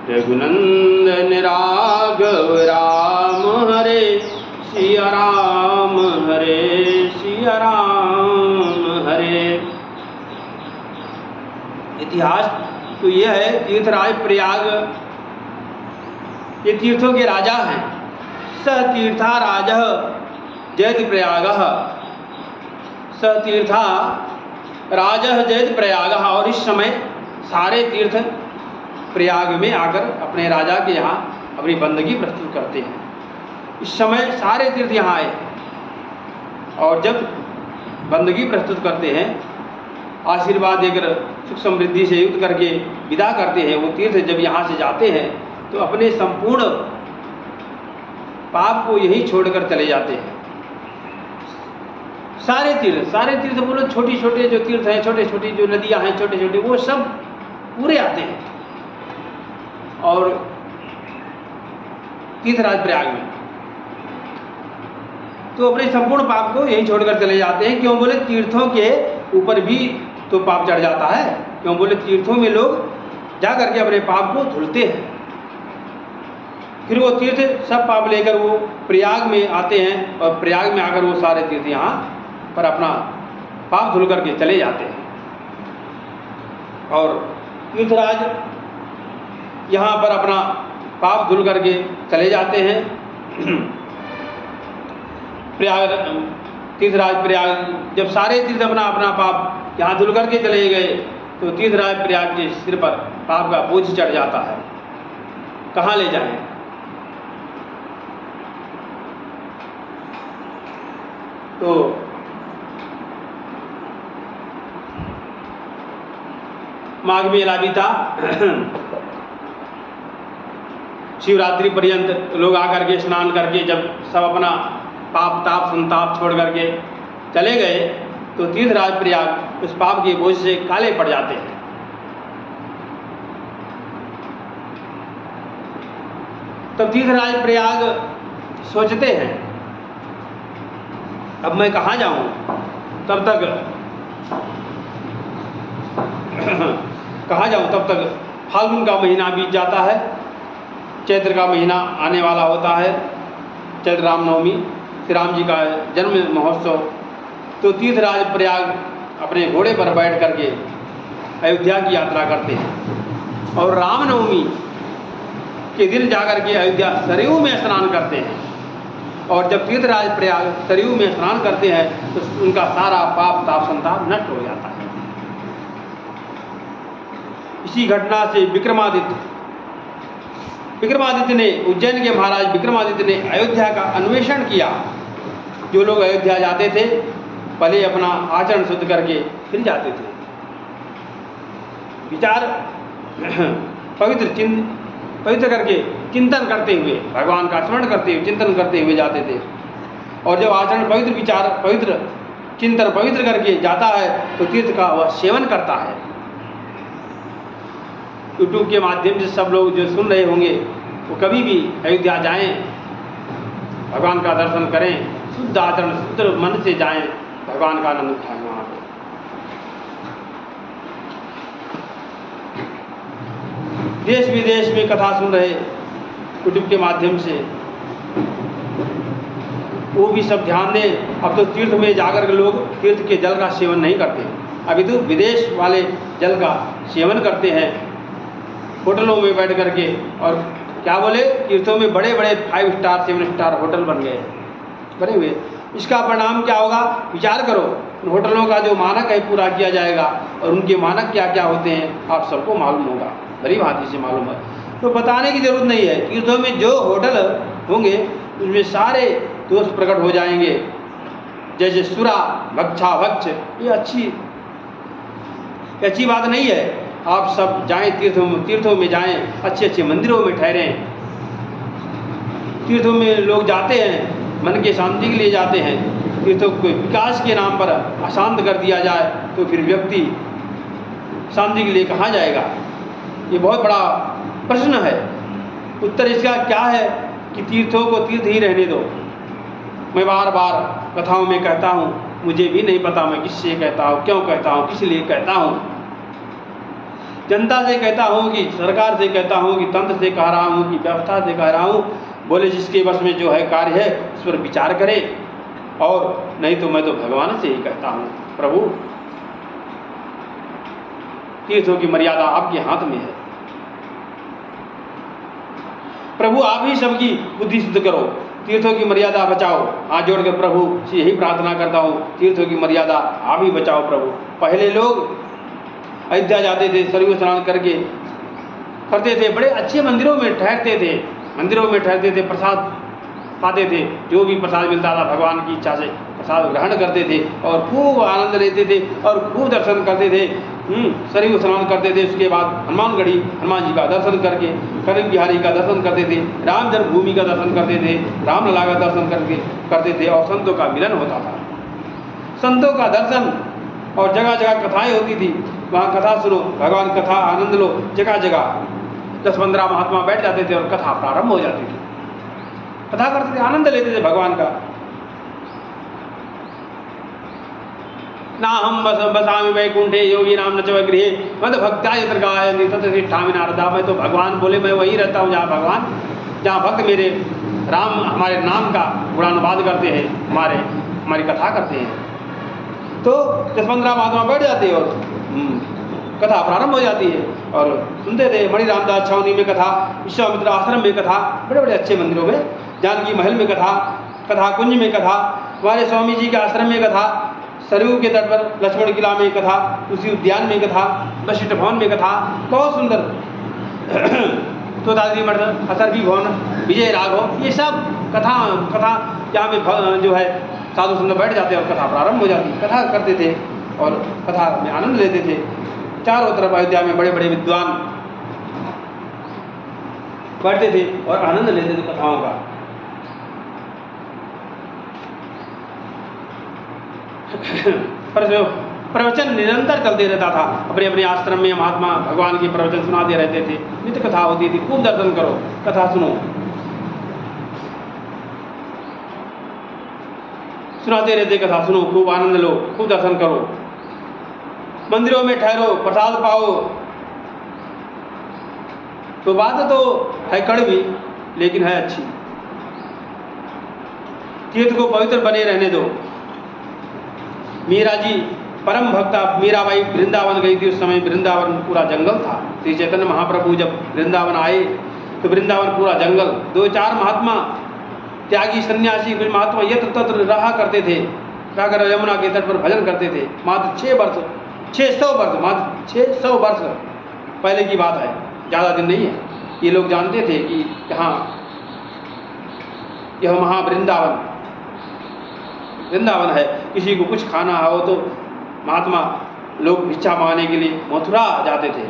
रघुनंदन राघव राम हरे सिया राम हरे। इतिहास तो यह है, तीर्थराज प्रयाग ये तीर्थों के राजा हैं। स तीर्था राजः जयति प्रयागः, स तीर्था राजः जयति प्रयागः। और इस समय सारे तीर्थ प्रयाग में आकर अपने राजा के यहाँ अपनी बंदगी प्रस्तुत करते हैं। इस समय सारे तीर्थ यहाँ आए और जब बंदगी प्रस्तुत करते हैं, आशीर्वाद देकर सुख समृद्धि से युक्त करके विदा करते हैं। वो तीर्थ जब यहाँ से जाते हैं तो अपने संपूर्ण पाप को यही छोड़कर चले जाते हैं। सारे तीर्थ बोलो, छोटी छोटे जो तीर्थ हैं, छोटे छोटी जो नदियाँ हैं, छोटे छोटे, वो सब पूरे आते हैं और तीर्थराज प्रयाग में तो अपने संपूर्ण पाप को यही छोड़कर चले जाते हैं। क्यों बोले, तीर्थों के ऊपर भी तो पाप चढ़ जाता है। क्यों बोले, तीर्थों में लोग जा करके अपने पाप को धुलते हैं, फिर वो तीर्थ सब पाप लेकर वो प्रयाग में आते हैं और प्रयाग में आकर वो सारे तीर्थ यहाँ पर अपना पाप धुल करके चले जाते हैं। और तीर्थराज यहाँ पर अपना पाप धुल करके चले जाते हैं। प्रयाग तीर्थराज प्रयाग जब सारे तीर्थ अपना अपना पाप यहाँ धुल करके चले गए तो तीर्थराज प्रयाग के सिर पर पाप का बोझ चढ़ जाता है। कहाँ ले जाएं? तो माघ मेला भी था। शिवरात्रि पर्यंत लोग आकर के स्नान करके जब सब अपना पाप ताप संताप छोड़ करके चले गए तो तीर्थराज प्रयाग उस पाप के बोझ से काले पड़ जाते हैं। तब तीर्थराज प्रयाग सोचते हैं, अब मैं कहाँ जाऊं? तब तक कहाँ जाऊं? तब तक फाल्गुन का महीना बीत जाता है, चैत्र का महीना आने वाला होता है, चैत्र रामनवमी, श्री राम जी का जन्म महोत्सव। तो तीर्थराज प्रयाग अपने घोड़े पर बैठ करके अयोध्या की यात्रा करते हैं और रामनवमी के दिन जाकर के अयोध्या सरयू में स्नान करते हैं। और जब तीर्थराज प्रयाग सरयू में स्नान करते हैं तो उनका सारा पाप ताप संताप नष्ट हो जाता है। इसी घटना से विक्रमादित्य ने, उज्जैन के महाराज विक्रमादित्य ने अयोध्या का अन्वेषण किया। जो लोग अयोध्या जाते थे पहले अपना आचरण शुद्ध करके फिर जाते थे। विचार पवित्र करके चिंतन करते हुए, भगवान का स्मरण करते हुए, चिंतन करते हुए जाते थे। और जब आचरण पवित्र, विचार पवित्र, चिंतन पवित्र करके जाता है तो तीर्थ का वह सेवन करता है। यूट्यूब के माध्यम से सब लोग जो सुन रहे होंगे वो कभी भी अयोध्या जाएं, भगवान का दर्शन करें, शुद्ध आचरण शुद्ध मन से जाएं, भगवान का आनंद उठाएं। वहाँ पर देश विदेश में कथा सुन रहे यूट्यूब के माध्यम से वो भी सब ध्यान दें। अब तो तीर्थ में जाकर के लोग तीर्थ के जल का सेवन नहीं करते, अभी तो विदेश वाले जल का सेवन करते हैं होटलों में बैठ करके। और क्या बोले, तीर्थों में बड़े बड़े 5 स्टार 7 स्टार होटल बन गए बने हुए। इसका परिणाम क्या होगा? विचार करो, उन होटलों का जो मानक है पूरा किया जाएगा और उनके मानक क्या क्या होते हैं आप सबको मालूम होगा, बड़ी भांति से मालूम है, तो बताने की जरूरत नहीं है। तीर्थों में जो होटल होंगे उसमें सारे दोष प्रकट हो जाएंगे, जैसे सुरा भक्षा भक्ष। ये अच्छी बात नहीं है। आप सब जाएं तीर्थों में जाएं, अच्छे अच्छे मंदिरों में ठहरें। तीर्थों में लोग जाते हैं मन के शांति के लिए जाते हैं। तीर्थों को विकास के नाम पर अशांत कर दिया जाए तो फिर व्यक्ति शांति के लिए कहाँ जाएगा? ये बहुत बड़ा प्रश्न है। उत्तर इसका क्या है कि तीर्थों को तीर्थ ही रहने दो। मैं बार बार कथाओं में कहता हूँ, मुझे भी नहीं पता मैं किससे कहता हूँ, क्यों कहता हूँ, किस लिए कहता हूँ। जनता से कहता हूँ कि सरकार से कहता हूँ कि तंत्र से कह रहा हूँ कि व्यवस्था से कह रहा हूँ, बोले जिसके बस में जो है कार्य है उस पर विचार करे, और नहीं तो मैं तो भगवान से ही कहता हूँ प्रभु तीर्थों की मर्यादा आपके हाथ में है, प्रभु आप ही सबकी बुद्धि शुद्ध करो, तीर्थों की मर्यादा बचाओ। हाथ जोड़कर प्रभु से यही प्रार्थना करता हूँ, तीर्थों की मर्यादा आप ही बचाओ प्रभु। पहले लोग अयोध्या जाते थे, सरयू स्नान करके करते थे, बड़े अच्छे मंदिरों में ठहरते थे, प्रसाद पाते थे, जो भी प्रसाद मिलता था भगवान की इच्छा से प्रसाद ग्रहण करते थे और खूब आनंद लेते थे और खूब दर्शन करते थे। सरयू स्नान करते थे, उसके बाद हनुमानगढ़ी हनुमान जी का दर्शन करके कनक बिहारी का दर्शन करते थे, राम जन्मभूमि का दर्शन करते थे, रामलला का दर्शन करते थे, और संतों का मिलन होता था। संतों का दर्शन और जगह जगह कथाएं होती थी, वहाँ कथा सुनो, भगवान कथा आनंद लो। जगह जगह 10-15 महात्मा बैठ जाते थे और कथा प्रारंभ हो जाती थी, कथा करते थे, आनंद लेते थे भगवान का। ना हम बसामि वैकुंठे योगी नाम न च गृहे मद भक्त्या यत्र गायन्ति तत्र तिष्ठामि नारदा। मैं तो भगवान बोले मैं वहीं रहता हूँ जहाँ भक्त मेरे राम हमारे नाम का गुणानुवाद करते हैं, हमारी कथा करते हैं। तो 10-15 महात्मा बैठ जाते हैं और कथा प्रारंभ हो जाती है और सुनते थे। मणि रामदास छावनी में कथा, विश्वामित्र आश्रम में कथा, बड़े बड़े अच्छे मंदिरों में, जानकी महल में कथा, कथा कुंज में कथा, हमारे स्वामी जी के आश्रम में कथा, सरयू के तट पर लक्ष्मण किला में कथा, उसी उद्यान में कथा, वशिष्ठ भवन में कथा, बहुत सुंदर तो दादी मठ, असरबी भवन, विजय राघव, ये सब कथा यहाँ पे जो है साधु संत बैठ जाते और कथा प्रारंभ हो जाती, कथा करते थे और कथा में आनंद लेते थे। चारों तरफ अयोध्या में बड़े बड़े विद्वान बैठते थे और आनंद लेते थे कथाओं का। प्रवचन निरंतर चलते रहता था, अपने अपने आश्रम में महात्मा भगवान के प्रवचन सुनाते रहते थे, नित्य कथा होती थी, खूब दर्शन करो, कथा सुनो, सुनाते रहते, कथा सुनो, खूब आनंद लो, खूब दर्शन करो, मंदिरों में ठहरो, प्रसाद पाओ। तो बात तो है कड़वी लेकिन है अच्छी। तीर्थ को पवित्र बने रहने दो। मीरा जी परम भक्ता मीराबाई वृंदावन गई थी, उस समय वृंदावन पूरा जंगल था। श्री चैतन्य महाप्रभु जब वृंदावन आए तो वृंदावन पूरा जंगल, 2-4 महात्मा त्यागी सन्यासी कुछ महात्मा यत्र तत्र रहा करते थे, रहकर यमुना के तट पर भजन करते थे। मात्र 600 वर्ष पहले की बात है, ज़्यादा दिन नहीं है। ये लोग जानते थे कि यहाँ यह वृंदावन है। किसी को कुछ खाना हो तो महात्मा लोग भिक्षा मांगने के लिए मथुरा जाते थे।